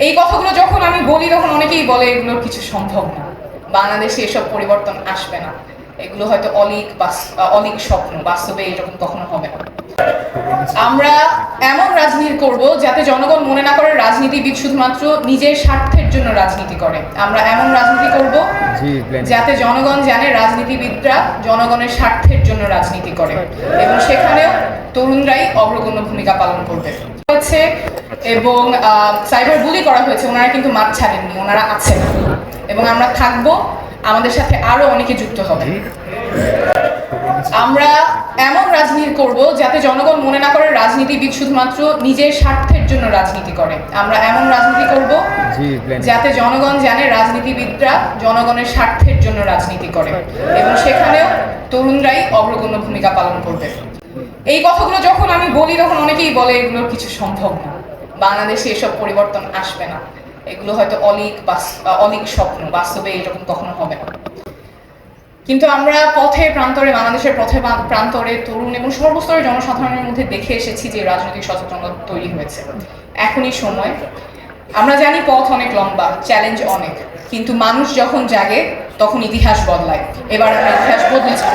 এই কথাগুলো যখন আমি বলি তখন অনেকেই বলে এগুলোর কিছু সম্ভব না, বাংলাদেশে এসব পরিবর্তন আসবে না, এগুলো হয়তো অলীক স্বপ্ন, বাস্তবে এরকম কখনো হবে না। আমরা এমন রাজনীতি করব যাতে জনগণ মনে না করে রাজনীতিবিদ শুধুমাত্র নিজের স্বার্থের জন্য রাজনীতি করে। আমরা এমন রাজনীতি করব যাতে জনগণ জানে রাজনীতিবিদরা জনগণের স্বার্থের জন্য রাজনীতি করে, এবং সেখানেও তরুণরাই অগ্রগণ্য ভূমিকা পালন করবে হয়েছে। এবং সাইবার বুলি করা হয়েছে, ওনারা কিন্তু মাঠ ছাড়েননি, ওনারা আছেন এবং আমরা থাকবো, আমাদের সাথে আরো অনেকে যুক্ত হবে। আমরা এমন রাজনীতি করব যাতে জনগণ মনে না করে রাজনীতিবিদ শুধুমাত্র নিজের স্বার্থের জন্য রাজনীতি করে। আমরা এমন রাজনীতি করব যাতে জনগণ জানে রাজনীতিবিদরা জনগণের স্বার্থের জন্য রাজনীতি করে, এবং সেখানেও তরুণরাই অগ্রগণ্য ভূমিকা পালন করবে। এই কথাগুলো যখন আমি বলি তখন অনেকেই বলে এগুলোর কিছু সম্ভব না, বাংলাদেশে এসব পরিবর্তন আসবে না, এগুলো হয়তো অলীক স্বপ্ন, বাস্তবে এরকম কখনো হবে না। কিন্তু আমরা পথে প্রান্তরে, বাংলাদেশের পথে প্রান্তরে তরুণ এবং সর্বস্তরের জনসাধারণের মধ্যে দেখে এসেছি যে রাজনৈতিক সচেতনতা তৈরি হয়েছে। এখনই সময়। আমরা জানি পথ অনেক লম্বা, চ্যালেঞ্জ অনেক, কিন্তু মানুষ যখন জাগে তখন ইতিহাস বদলায়। এবার আমরা ইতিহাস বদলেছি।